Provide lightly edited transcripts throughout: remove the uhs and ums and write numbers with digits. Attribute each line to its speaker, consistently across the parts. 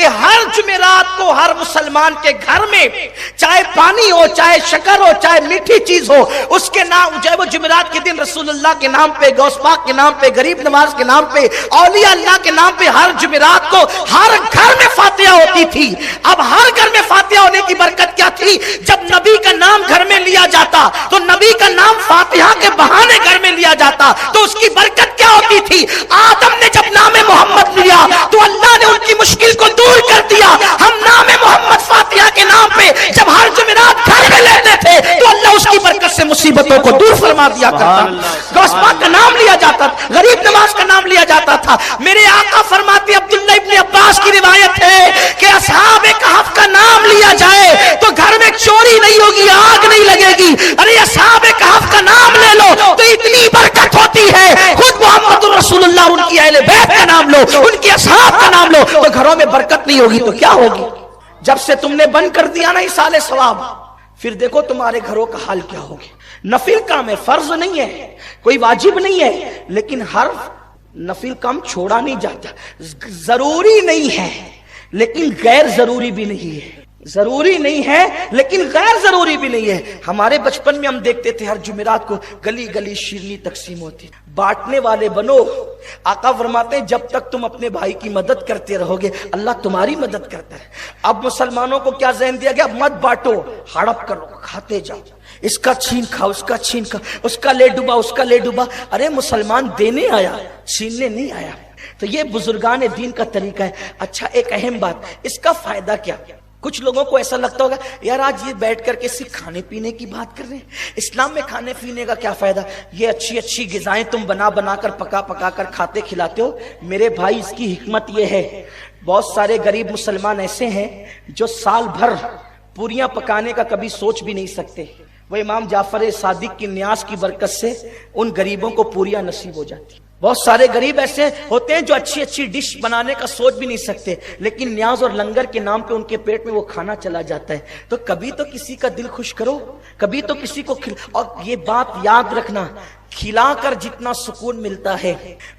Speaker 1: کہ ہر جمعرات کو ہر مسلمان کے گھر میں چاہے پانی ہو، چاہے شکر ہو، چاہے میٹھی چیز ہو، اس کے نام چاہے وہ جمعرات کے دن رسول اللہ کے نام پہ، غوث پاک کے نام پہ، غریب نواز کے نام پہ، اولیاء اللہ کے نام پہ ہر جمعرات کو ہر گھر میں فاتحہ ہوتی تھی۔ اب ہر گھر میں فاتحہ ہونے کی برکت کیا تھی؟ جب نبی کا نام گھر میں لیا جاتا تو نبی کا نام فاتحہ کے بہانے گھر میں لیا جاتا تو اس کی برکت کیا ہوتی تھی؟ آدم نے جب نام محمد لیا تو اللہ نے ان کی مشکل کو دور کر دیا۔ ہم نام محمد فاتحہ کے نام پہ جب ہر جمعرات گھر میں لیتے تھے تو اللہ اس کی برکت سے مصیبتوں کو دور فرما دیا کرتا۔ غوث پاک کا نام لیا جاتا، غریب نواز کا نام لیا جاتا تھا۔ میرے آقا فرماتے عبداللہ ابن عباس کی روایت ہے کہ اصحاب کہف کا نام لیا جائے تو گھر میں چوری نہیں ہوگی، آگ نہیں لگے گی۔ ارے اصحاب کہف کا نام لے لو تو اتنی برکت ہوتی ہے۔ خود محمد رسول اللہ، ان کی اہل بیت کا نام لو، ان کے اصحاب کا نام لو تو گھروں میں برکت نہیں ہوگی تو کیا ہوگی؟ جب سے تم نے بند کر دیا نا ایصال ثواب، پھر دیکھو تمہارے گھروں کا حال کیا ہوگی۔ نفل کام ہے، فرض نہیں ہے، کوئی واجب نہیں ہے، لیکن ہر نفل کام چھوڑا نہیں جاتا۔ ضروری نہیں ہے لیکن غیر ضروری بھی نہیں ہے، ضروری نہیں ہے لیکن غیر ضروری بھی نہیں ہے۔ ہمارے بچپن میں ہم دیکھتے تھے ہر جمعرات کو گلی گلی شیرنی تقسیم ہوتی، بانٹنے والے بنو۔ آقا فرماتے ہیں جب تک تم اپنے بھائی کی مدد کرتے رہو گے اللہ تمہاری مدد کرتا ہے۔ اب مسلمانوں کو کیا ذہن دیا گیا؟ مت بانٹو، ہڑپ کرو، کھاتے جاؤ، اس کا چھین کھاؤ، اس کا چھین کھاؤ، اس کا لے ڈوبا، اس کا لے ڈوبا۔ ارے مسلمان دینے آیا، چھیننے نہیں آیا۔ تو یہ بزرگان دین کا طریقہ ہے۔ اچھا ایک اہم بات، اس کا فائدہ کیا؟ کچھ لوگوں کو ایسا لگتا ہوگا یار آج یہ بیٹھ کر کے صرف کھانے پینے کی بات کر رہے ہیں، اسلام میں کھانے پینے کا کیا فائدہ؟ یہ اچھی اچھی غذائیں تم بنا بنا کر پکا کر کھاتے کھلاتے ہو۔ میرے بھائی اس کی حکمت یہ ہے، بہت سارے غریب مسلمان ایسے ہیں جو سال بھر پوریاں پکانے کا کبھی سوچ بھی نہیں سکتے، وہ امام جعفر صادق کی نیاز کی برکت سے ان غریبوں کو پوریاں نصیب ہو جاتی۔ بہت سارے غریب ایسے ہوتے ہیں جو اچھی اچھی ڈش بنانے کا سوچ بھی نہیں سکتے، لیکن نیاز اور لنگر کے نام پہ ان کے پیٹ میں وہ کھانا چلا جاتا ہے۔ تو کبھی تو کسی کا دل خوش کرو، کبھی تو کسی کو اور یہ بات یاد رکھنا، کھلا کر جتنا سکون ملتا ہے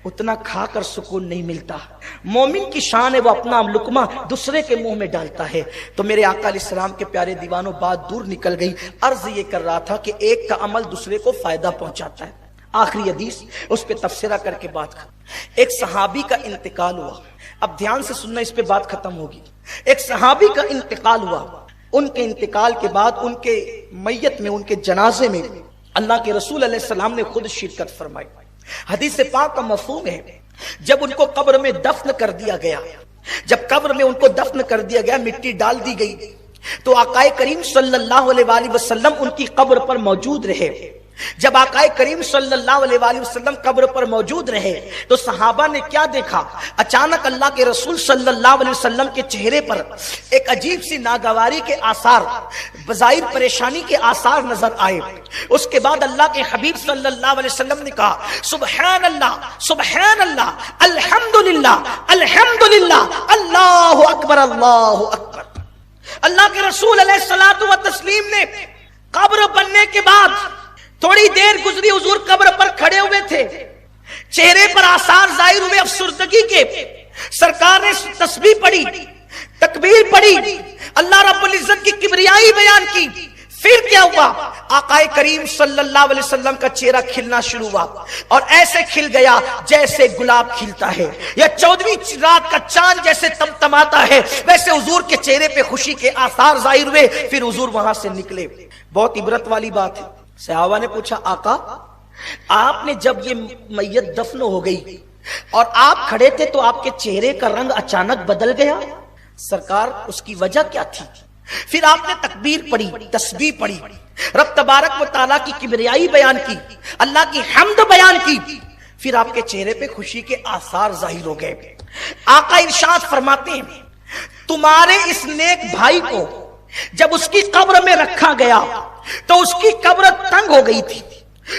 Speaker 1: اتنا کھا کر سکون نہیں ملتا۔ مومن کی شان ہے وہ اپنا لقمہ دوسرے کے منہ میں ڈالتا ہے۔ تو میرے آقا علیہ السلام کے پیارے دیوانوں بات دور نکل گئی، عرض یہ کر رہا تھا کہ ایک کا عمل دوسرے کو فائدہ پہنچاتا ہے۔ آخری حدیث اس پہ تفسیرہ کر کے بات کر، ایک صحابی کا انتقال ہوا، اب دھیان سے سننا اس پہ بات ختم ہوگی۔ ایک صحابی کا انتقال ہوا، ان کے انتقال کے بعد ان کے میت میں، ان کے جنازے میں اللہ کے رسول علیہ السلام نے خود شرکت فرمائی۔ حدیث پاک کا مفہوم ہے جب ان کو قبر میں دفن کر دیا گیا، جب قبر میں ان کو دفن کر دیا گیا، مٹی ڈال دی گئی تو آقا کریم صلی اللہ علیہ وآلہ وسلم ان کی قبر پر موجود رہے۔ جب آقا کریم صلی اللہ علیہ وآلہ وسلم قبر پر موجود رہے تو صحابہ نے کیا دیکھا؟ اچانک اللہ کے رسول صلی اللہ علیہ وسلم کے چہرے پر ایک عجیب سی ناگواری کے آثار، بظاہر پریشانی کے آثار نظر آئے۔ اس کے بعد اللہ کے حبیب صلی اللہ علیہ وسلم نے کہا سبحان اللہ سبحان اللہ الحمدللہ الحمدللہ اللہ اکبر اللہ اکبر۔ اللہ کے رسول علیہ الصلوۃ والتسلیم نے قبر بننے کے بعد تھوڑی دیر گزری، حضور قبر پر کھڑے ہوئے تھے، چہرے پر آثار ظاہر ہوئے افسردگی کے۔ سرکار نے تسبیح پڑھی، تکبیر پڑھی، اللہ رب العزت کی کبریائی بیان کی۔ پھر کیا ہوا؟ آقا کریم صلی اللہ علیہ وسلم کا چہرہ کھلنا شروع ہوا اور ایسے کھل گیا جیسے گلاب کھلتا ہے یا 14ویں رات کا چاند جیسے تمتماتا ہے، ویسے حضور کے چہرے پہ خوشی کے آثار ظاہر ہوئے۔ پھر حضور وہاں سے نکلے۔ بہت عبرت والی بات ہے۔ صحابہ نے پوچھا آقا آپ نے جب یہ میت دفن ہو گئی اور آپ کھڑے تھے تو آپ کے چہرے کا رنگ اچانک بدل گیا، سرکار اس کی وجہ کیا تھی؟ پھر آپ نے تکبیر پڑھی، تسبیح پڑھی، رب تبارک و تعالیٰ کی کبریائی بیان کی، اللہ کی حمد بیان کی، پھر آپ کے چہرے پہ خوشی کے آثار ظاہر ہو گئے۔ آقا ارشاد فرماتے ہیں تمہارے اس نیک بھائی کو جب اس کی قبر میں رکھا گیا تو اس کی قبر تنگ ہو گئی تھی،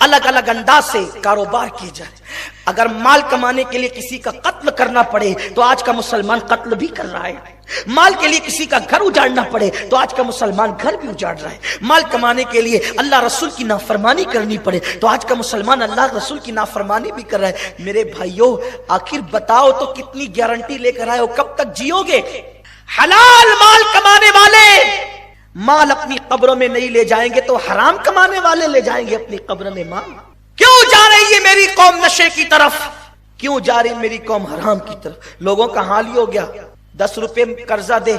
Speaker 1: الگ الگ انداز سے کاروبار کیے جائے. اگر مال کمانے کے لیے کسی کا قتل کرنا پڑے تو آج کا مسلمان قتل بھی کر رہا ہے. مال کے لیے کسی کا گھر اجاڑنا پڑے تو آج کا مسلمان گھر بھی اجاڑ رہا ہے. مال کمانے کے لیے اللہ رسول کی نافرمانی کرنی پڑے تو آج کا مسلمان اللہ رسول کی نافرمانی بھی کر رہا ہے. میرے بھائیوں آخر بتاؤ تو کتنی گارنٹی لے کر آئے ہو؟ کب تک جیو گے؟ حلال مال کمانے والے مال اپنی قبروں میں نہیں لے جائیں گے تو حرام کمانے والے لے جائیں گے اپنی قبر میں مال. کیوں جا رہی ہے میری قوم نشے کی طرف؟ کیوں جا رہی میری قوم حرام کی طرف؟ لوگوں کا حال ہی ہو گیا 10 روپے قرضہ دے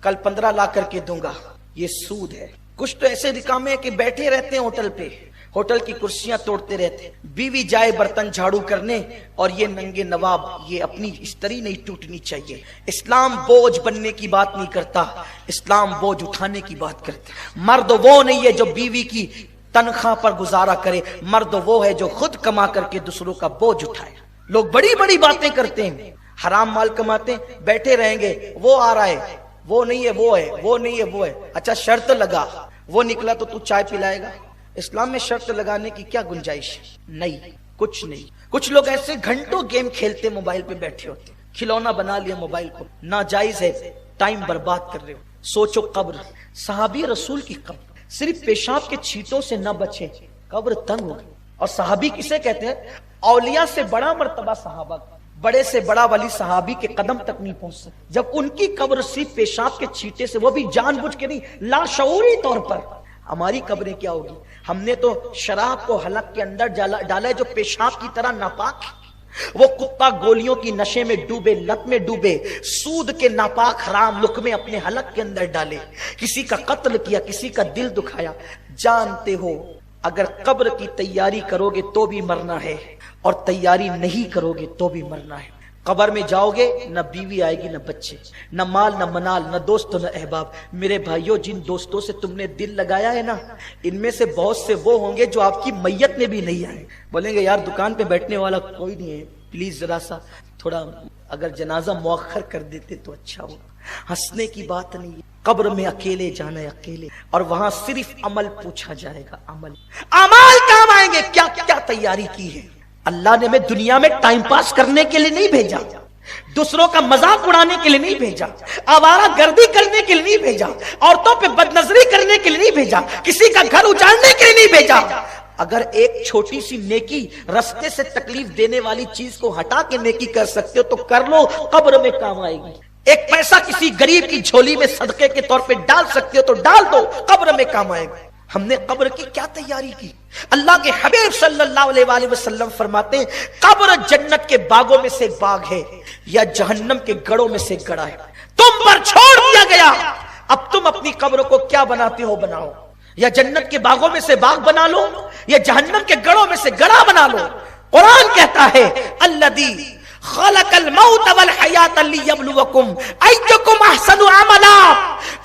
Speaker 1: کل 15 لا کر کے دوں گا. یہ سود ہے. کچھ تو ایسے نکامے کہ بیٹھے رہتے ہیں ہوٹل پہ، ہوٹل کی کرسیاں توڑتے رہتے. بیوی جائے برتن جھاڑو کرنے اور یہ ننگے نواب، یہ اپنی استری نہیں ٹوٹنی چاہیے. اسلام بوجھ بننے کی بات نہیں کرتا، اسلام بوجھ اٹھانے کی بات کرتا. مرد وہ نہیں ہے جو بیوی کی تنخواہ پر گزارا کرے، مرد وہ ہے جو خود کما کر کے دوسروں کا بوجھ اٹھائے. لوگ بڑی بڑی باتیں کرتے ہیں، حرام مال کماتے ہیں، بیٹھے رہیں گے وہ آ رہا ہے، وہ نہیں ہے وہ ہے، وہ نہیں ہے وہ ہے. اچھا شرط لگا، وہ نکلا تو چائے پلائے گا؟ اسلام میں شرط لگانے کی کیا گنجائش؟ نہیں، کچھ نہیں. کچھ لوگ ایسے گھنٹوں گیم کھیلتے موبائل پہ بیٹھے ہوتے، کھلونا بنا لیا موبائل کو. ناجائز ہے، ٹائم برباد کر رہے ہو. سوچو قبر، صحابی رسول کی قبر صرف پیشاب کے چھینٹوں سے نہ بچے، قبر تنگ ہوگی. اور صحابی کسے کہتے ہیں؟ اولیاء سے بڑا مرتبہ صحابہ، بڑے سے بڑا ولی صحابی کے قدم تک نہیں پہنچ سکتے. جب ان کی قبر صرف پیشاب کے چھینٹے سے، وہ بھی جان بوجھ کے نہیں، لاشعوری طور پر. ہماری قبریں کیا ہوگی؟ ہم نے تو شراب کو حلق کے اندر ڈالا ہے جو پیشاب کی طرح ناپاک ہے. وہ کتا گولیوں کی نشے میں ڈوبے، لت میں ڈوبے، سود کے ناپاک حرام لقمے اپنے حلق کے اندر ڈالے، کسی کا قتل کیا، کسی کا دل دکھایا. جانتے ہو اگر قبر کی تیاری کرو گے تو بھی مرنا ہے اور تیاری نہیں کرو گے تو بھی مرنا ہے. قبر میں جاؤ گے نہ بیوی آئے گی، نہ بچے، نہ مال، نہ منال، نہ دوست، نہ احباب. میرے بھائیوں جن دوستوں سے تم نے دل لگایا ہے نا، ان میں سے بہت سے وہ ہوں گے جو آپ کی میت میں بھی نہیں آئے. بولیں گے یار دکان پہ بیٹھنے والا کوئی نہیں ہے، پلیز ذرا سا تھوڑا اگر جنازہ مؤخر کر دیتے تو اچھا ہوگا. ہنسنے کی بات نہیں ہے. قبر میں اکیلے جانا ہے، اکیلے، اور وہاں صرف عمل پوچھا جائے گا. عمل، اعمال کام آئیں گے. کیا کیا تیاری کی ہے؟ اللہ نے ہمیں دنیا میں ٹائم پاس کرنے کے لیے نہیں بھیجا، دوسروں کا مذاق اڑانے کے لیے نہیں بھیجا، آوارہ گردی کرنے کے لیے نہیں بھیجا، عورتوں پہ بد نظری کرنے کے لیے نہیں بھیجا، کسی کا گھر اجاڑنے کے لیے نہیں بھیجا. اگر ایک چھوٹی سی نیکی رستے سے تکلیف دینے والی چیز کو ہٹا کے نیکی کر سکتے ہو تو کر لو، قبر میں کام آئے گی. ایک پیسہ کسی غریب کی جھولی میں صدقے کے طور پہ ڈال سکتے ہو تو ڈال دو، قبر میں کام آئے گا. ہم نے قبر کی کیا تیاری کی؟ اللہ کے حبیب صلی اللہ علیہ وآلہ وسلم فرماتے ہیں قبر جنت کے باغوں میں سے ایک باغ ہے یا جہنم کے گڑوں میں سے ایک گڑا ہے. تم پر چھوڑ دیا گیا، اب تم اپنی قبر کو کیا بناتے ہو بناؤ. یا جنت کے باغوں میں سے باغ بنا لو یا جہنم کے گڑوں میں سے گڑا بنا لو. قرآن کہتا ہے الذی خلق الموت والحیات لیبلوکم ایکم احسن عملا.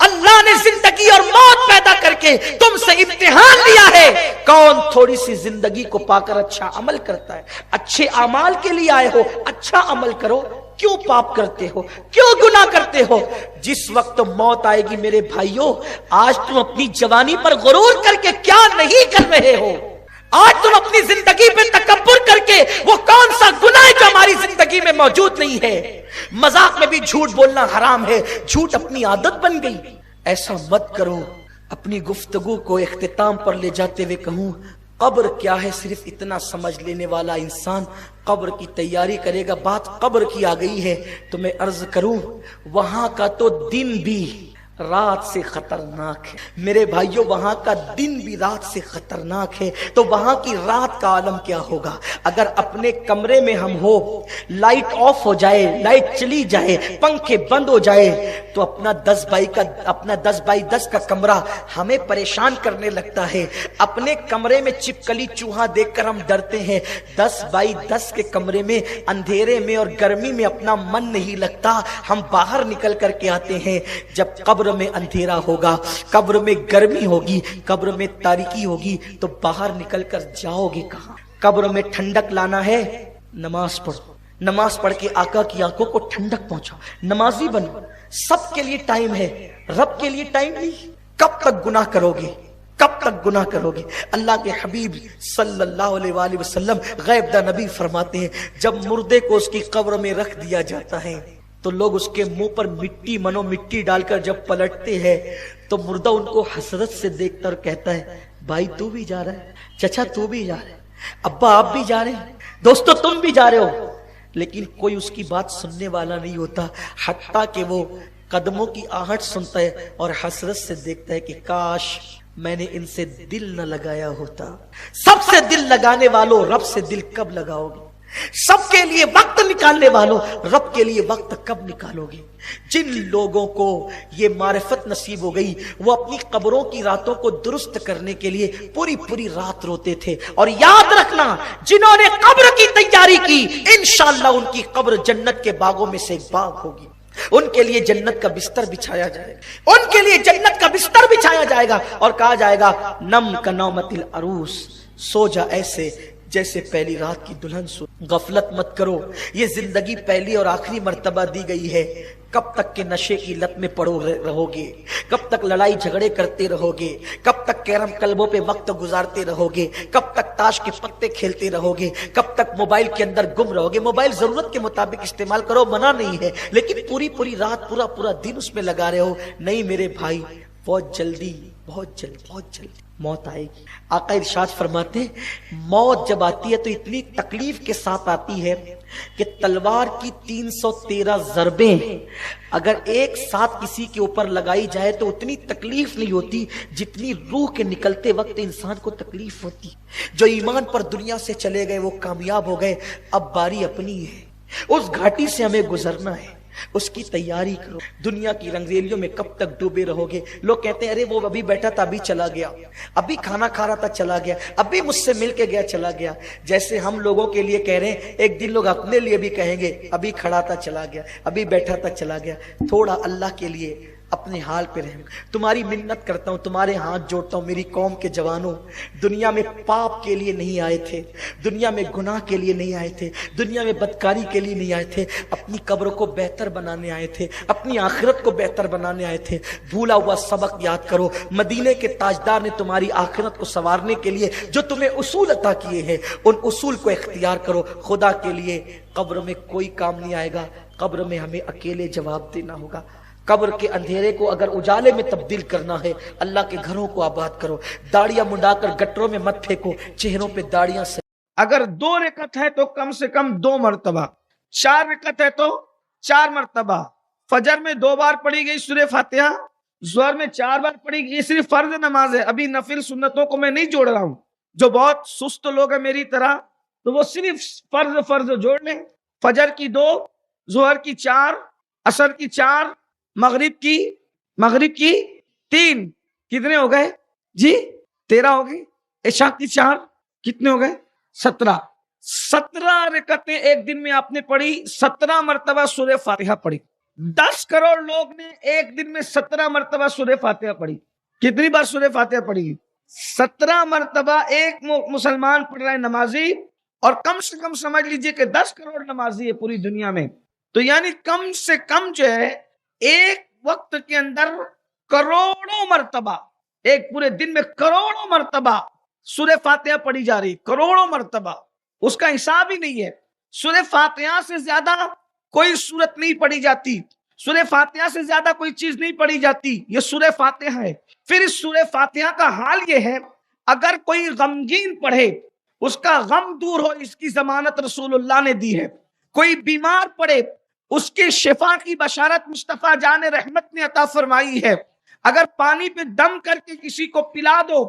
Speaker 1: اللہ نے زندگی اور موت پیدا کر کے تم سے امتحان لیا ہے کون تھوڑی سی زندگی کو پا کر اچھا عمل کرتا ہے. اچھے اعمال کے لیے آئے ہو، اچھا عمل کرو. کیوں پاپ کرتے ہو؟ کیوں گناہ کرتے ہو؟ جس وقت موت آئے گی میرے بھائیوں، آج تم اپنی جوانی پر غرور کر کے کیا نہیں کر رہے ہو؟ آج تم اپنی زندگی پہ تکبر کر کے وہ کون سا گناہ ہے جو ہماری زندگی میں موجود نہیں ہے؟ مذاق میں بھی جھوٹ بولنا حرام ہے، جھوٹ اپنی عادت بن گئی. ایسا مت کرو. اپنی گفتگو کو اختتام پر لے جاتے ہوئے کہوں قبر کیا ہے صرف اتنا سمجھ لینے والا انسان قبر کی تیاری کرے گا. بات قبر کی آ گئی ہے تو میں عرض کروں وہاں کا تو دن بھی رات سے خطرناک ہے میرے بھائیوں. وہاں کا دن بھی رات سے خطرناک ہے تو وہاں کی رات کا عالم کیا ہوگا؟ اگر اپنے کمرے میں ہم ہو، لائٹ آف ہو جائے، لائٹ چلی جائے، پنکھے بند ہو جائے تو اپنا 10x10 کا کمرہ ہمیں پریشان کرنے لگتا ہے. اپنے کمرے میں چپکلی چوہا دیکھ کر ہم ڈرتے ہیں. 10x10 کے کمرے میں اندھیرے میں اور گرمی میں اپنا من نہیں لگتا. ہم باہر نکل کر کے آتے ہیں. جب قبر میں اندھیرا ہوگا، قبر میں گرمی ہوگی، قبر میں تاریکی ہوگی تو باہر نکل کر جاؤ گے کہاں؟ قبر میں ٹھنڈک لانا ہے، نماز پڑھو. نماز پڑھ کے آقا کی آنکھوں کو ٹھنڈک پہنچاؤ. نمازی بنو. سب کے لیے ٹائم ہے، رب کے لیے ٹائم نہیں. کب تک گناہ کرو گے؟ کب تک گناہ کرو گے؟ اللہ کے حبیب صلی اللہ علیہ وآلہ وسلم غیب دا نبی فرماتے ہیں جب مردے کو اس کی قبر میں رکھ دیا جاتا ہے تو لوگ اس کے منہ پر مٹی ڈال کر جب پلٹتے ہیں تو مردہ ان کو حسرت سے دیکھتا اور کہتا ہے بھائی تو بھی جا رہا ہے، چچا تو بھی جا رہا ہے، ابا آپ بھی جا رہے ہیں، دوستو تم بھی جا رہے ہو، لیکن کوئی اس کی بات سننے والا نہیں ہوتا، حتیٰ کہ وہ قدموں کی آہٹ سنتا ہے اور حسرت سے دیکھتا ہے کہ کاش میں نے ان سے دل نہ لگایا ہوتا۔ سب سے دل لگانے والوں رب سے دل کب لگاؤ گے؟ سب کے لیے وقت نکالنے والوں رب کے لیے وقت کب نکالو گے؟ جن لوگوں کو یہ معرفت نصیب ہو گئی وہ اپنی قبروں کی راتوں کو درست کرنے کے لیے پوری رات روتے تھے، اور یاد رکھنا جنہوں نے قبر کی تیاری کی انشاءاللہ ان کی قبر جنت کے باغوں میں سے ایک باغ ہوگی، ان کے لیے جنت کا بستر بچھایا جائے گا، ان کے لیے جنت کا بستر بچھایا جائے گا اور کہا جائے گا نم کا نومت العروس، سو جا ایسے جیسے پہلی رات کی دلہن سو، غفلت مت کرو، یہ زندگی پہلی اور آخری مرتبہ دی گئی ہے، کب تک کے نشے کی لت میں پڑو رہو گے؟ کب تک لڑائی جھگڑے کرتے رہو گے؟ کب تک کیرم کلبوں پہ وقت گزارتے رہو گے؟ کب تک تاش کے پتے کھیلتے رہو گے؟ کب تک موبائل کے اندر گم رہو گے؟ موبائل ضرورت کے مطابق استعمال کرو، منع نہیں ہے، لیکن پوری رات پورا دن اس میں لگا رہے ہو، نہیں میرے بھائی، بہت جلدی موت آئے گی۔ آقا ارشاد فرماتے ہیں موت جب آتی ہے تو اتنی تکلیف کے ساتھ آتی ہے کہ تلوار کی 313 ضربیں اگر ایک ساتھ کسی کے اوپر لگائی جائے تو اتنی تکلیف نہیں ہوتی جتنی روح کے نکلتے وقت انسان کو تکلیف ہوتی۔ جو ایمان پر دنیا سے چلے گئے وہ کامیاب ہو گئے، اب باری اپنی ہے، اس گھاٹی سے ہمیں گزرنا ہے، اس کی تیاری کرو۔ دنیا کی رنگریلیوں میں کب تک ڈوبے رہو گے؟ لوگ کہتے ہیں ارے وہ ابھی بیٹھا تھا ابھی چلا گیا، ابھی کھانا کھا رہا تھا چلا گیا، ابھی مجھ سے مل کے گیا چلا گیا، جیسے ہم لوگوں کے لیے کہہ رہے ہیں ایک دن لوگ اپنے لیے بھی کہیں گے ابھی کھڑا تھا چلا گیا، ابھی بیٹھا تھا چلا گیا۔ تھوڑا اللہ کے لیے اپنے حال پہ رہے۔ تمہاری منت کرتا ہوں، تمہارے ہاتھ جوڑتا ہوں، میری قوم کے جوانوں، دنیا میں پاپ کے لیے نہیں آئے تھے، دنیا میں گناہ کے لیے نہیں آئے تھے، دنیا میں بدکاری کے لیے نہیں آئے تھے، اپنی قبر کو بہتر بنانے آئے تھے، اپنی آخرت کو بہتر بنانے آئے تھے۔ بھولا ہوا سبق یاد کرو، مدینے کے تاجدار نے تمہاری آخرت کو سنوارنے کے لیے جو تمہیں اصول عطا کیے ہیں ان اصول کو اختیار کرو۔ خدا کے لیے قبر میں کوئی کام نہیں آئے گا، قبر میں ہمیں اکیلے جواب دینا ہوگا۔ قبر کے اندھیرے کو اگر اجالے میں تبدیل کرنا ہے اللہ کے گھروں کو آباد کرو، داڑیاں منڈا کر گٹروں میں مت پھینکو، چہروں پہ داڑیاں سے۔
Speaker 2: اگر 2 رکعت ہے تو کم سے کم 2 مرتبہ، 4 رکعت ہے تو 4 مرتبہ۔ فجر میں 2 بار پڑھی گئی سورہ فاتحہ، ظہر میں 4 بار پڑھی گئی، یہ صرف فرض نماز ہے، ابھی نفل سنتوں کو میں نہیں جوڑ رہا ہوں۔ جو بہت سست لوگ ہیں میری طرح تو وہ صرف فرض جوڑ لیں، فجر کی 2، ظہر کی 4، عصر کی 4، مغرب کی 3، کتنے ہو گئے جی؟ 13 ہو گئی۔ عشاء کی 4، کتنے ہو گئے؟ 17 رکعتیں ایک دن میں آپ نے پڑھی، 17 مرتبہ سورہ فاتحہ پڑھی۔ 10 کروڑ لوگ نے ایک دن میں 17 مرتبہ سورہ فاتحہ پڑھی۔ کتنی بار سورہ فاتحہ پڑھی؟ 17 مرتبہ ایک مسلمان پڑھ رہا ہے نمازی، اور کم سے کم سمجھ لیجئے کہ 10 کروڑ نمازی ہے پوری دنیا میں، تو یعنی کم سے کم جو ہے ایک وقت کے اندر کروڑوں مرتبہ، ایک پورے دن میں کروڑوں مرتبہ سورہ فاتحہ پڑھی جا رہی، کروڑوں مرتبہ، اس کا حساب ہی نہیں ہے۔ سورہ فاتحہ سے زیادہ کوئی سورت نہیں پڑھی جاتی، سورہ فاتحہ سے زیادہ کوئی چیز نہیں پڑھی جاتی، یہ سورہ فاتحہ ہے۔ پھر اس سورہ فاتحہ کا حال یہ ہے اگر کوئی غمگین پڑھے اس کا غم دور ہو، اس کی ضمانت رسول اللہ نے دی ہے۔ کوئی بیمار پڑھے اس کے شفا کی بشارت مصطفیٰ جان رحمت نے عطا فرمائی ہے۔ اگر پانی پہ دم کر کے کسی کو پلا دو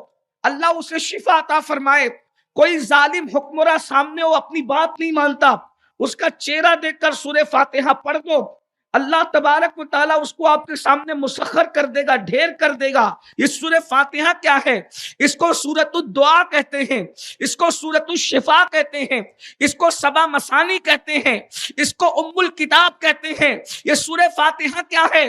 Speaker 2: اللہ اسے شفا عطا فرمائے۔ کوئی ظالم حکمراں سامنے ہو اپنی بات نہیں مانتا، اس کا چہرہ دیکھ کر سورہ فاتحہ پڑھ دو، اللہ تبارک و تعالیٰ اس کو آپ کے سامنے مسخر کر دے گا، ڈھیر کر دے گا۔ یہ سورہ فاتحہ کیا ہے؟ اس کو سورۃ الدعا کہتے ہیں، اس کو سورۃ الشفا کہتے ہیں، اس کو سبع مثانی کہتے ہیں، اس کو ام الکتاب کہتے ہیں۔ یہ سورہ فاتحہ کیا ہے؟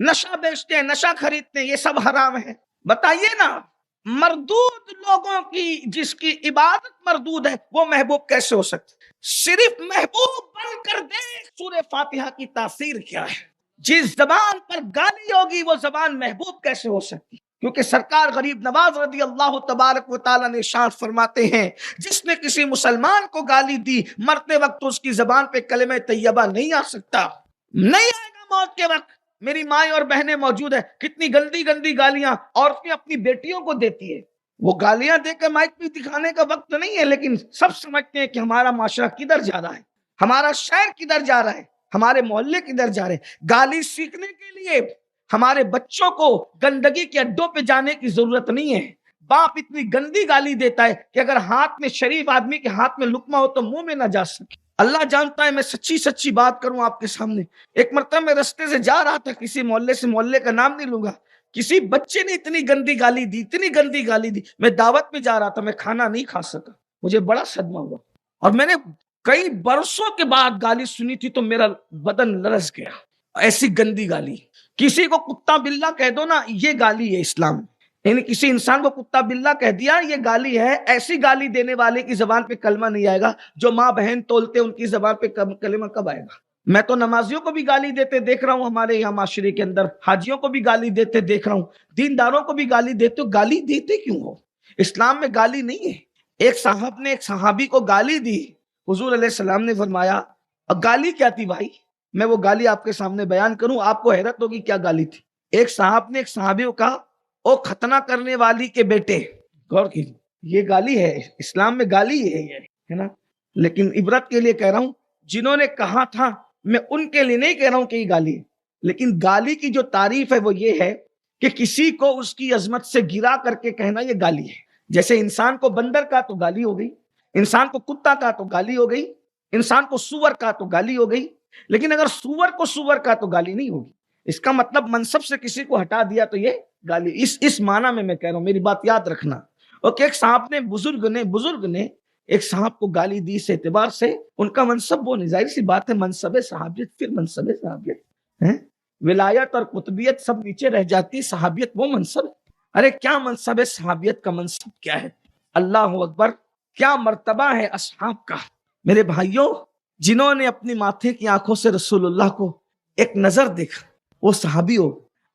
Speaker 2: نشہ بیچتے ہیں، نشہ خریدتے ہیں، یہ سب حرام ہے۔ بتائیے نا، مردود لوگوں کی جس کی عبادت مردود ہے وہ محبوب کیسے ہو سکتی؟ صرف محبوب بن کر دیکھ سورہ فاتحہ کی تاثیر کیا ہے۔ جس زبان پر گالی ہوگی وہ زبان محبوب کیسے ہو سکتی؟ کیونکہ سرکار غریب نواز رضی اللہ تبارک و تعالیٰ نے ارشاد فرماتے ہیں، جس نے کسی مسلمان کو گالی دی مرتے وقت اس کی زبان پہ کلمہ طیبہ نہیں آ سکتا، نہیں آئے گا موت کے وقت۔ میری مائیں اور بہنیں موجود ہیں، کتنی گندی گندی گالیاں عورتیں اپنی بیٹیوں کو دیتی ہے۔ وہ گالیاں دے کر مائک پہ دکھانے کا وقت نہیں ہے، لیکن سب سمجھتے ہیں کہ ہمارا معاشرہ کدھر جا رہا ہے، ہمارا شہر کدھر جا رہا ہے، ہمارے محلے کدھر جا رہے ہیں۔ گالی سیکھنے کے لیے ہمارے بچوں کو گندگی کے اڈوں پہ جانے کی ضرورت نہیں ہے۔ باپ اتنی گندی گالی دیتا ہے کہ اگر ہاتھ میں شریف آدمی کے ہاتھ میں لقمہ ہو تو منہ میں نہ جا سکے۔ اللہ جانتا ہے، میں سچی سچی بات کروں آپ کے سامنے، ایک مرتبہ میں رستے سے جا رہا تھا کسی محلے سے، محلے کا نام نہیں لوں گا، کسی بچے نے اتنی گندی گالی دی، اتنی گندی گالی دی، میں دعوت میں جا رہا تھا، میں کھانا نہیں کھا سکا، مجھے بڑا صدمہ ہوا، اور میں نے کئی برسوں کے بعد گالی سنی تھی تو میرا بدن لرز گیا۔ ایسی گندی گالی، کسی کو کتا بلہ کہہ دو نا، یہ گالی ہے اسلام، یعنی کسی انسان کو کتا بلہ کہہ دیا یہ گالی ہے۔ ایسی گالی دینے والے کی زبان پہ کلمہ نہیں آئے گا، جو ماں بہن تولتے ان کی زبان پہ کلمہ کب آئے گا؟ میں تو نمازیوں کو بھی گالی دیتے دیکھ رہا ہوں ہمارے یہاں معاشرے کے اندر، حاجیوں کو بھی گالی دیتے دیکھ رہا ہوں، دینداروں کو بھی گالی دیتے ہو۔ گالی دیتے کیوں ہو؟ اسلام میں گالی نہیں ہے۔ ایک صاحب نے ایک صحابی کو گالی دی، حضور علیہ السلام نے فرمایا، گالی کیا تھی بھائی؟ میں وہ گالی آپ کے سامنے بیان کروں، آپ کو حیرت ہوگی کیا گالی تھی۔ ایک صاحب نے ایک صحابی کو کہا، او ختنہ کرنے والی کے بیٹے۔ غور کیجیے، یہ گالی ہے، اسلام میں گالی ہے نا، لیکن عبرت کے لیے کہہ رہا ہوں، جنہوں نے کہا تھا میں ان کے لیے نہیں کہہ رہا ہوں کہ یہ گالی ہے، لیکن گالی کی جو تعریف ہے وہ یہ ہے کہ کسی کو اس کی عظمت سے گرا کر کے کہنا یہ گالی ہے۔ جیسے انسان کو بندر کا تو گالی ہو گئی، انسان کو کتا کا تو گالی ہو گئی، انسان کو سور کا تو گالی ہو گئی، لیکن اگر سور کو سور کا تو گالی نہیں ہوگی۔ اس کا مطلب منصب سے کسی کو ہٹا دیا تو یہ گالی، اس معنی میں کہہ رہا ہوں، میری بات یاد رکھنا۔ اوکے، ایک صاحب نے بزرگ نے ایک صاحب کو گالی دی، اس اعتبار سے ان کا منصب وہ نہیں، ظاہر سی بات ہے، منصب صحابیت، پھر منصب صحابیت ہے، ولایت اور قطبیت سب نیچے رہ جاتی، صحابیت وہ منصب ہے۔ ارے کیا منصب ہے صحابیت کا؟ منصب کیا ہے؟ اللہ اکبر، کیا مرتبہ ہے اصحاب کا۔ میرے بھائیوں، جنہوں نے اپنی ماتھے کی آنکھوں سے رسول اللہ کو ایک نظر دیکھا وہ صحابی ہو،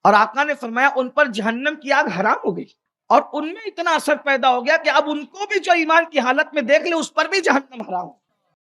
Speaker 2: اور آقا نے فرمایا ان پر جہنم کی آگ حرام ہو گئی، اور ان میں اتنا اثر پیدا ہو گیا کہ اب ان کو بھی جو ایمان کی حالت میں دیکھ لے اس پر بھی جہنم حرام ہو۔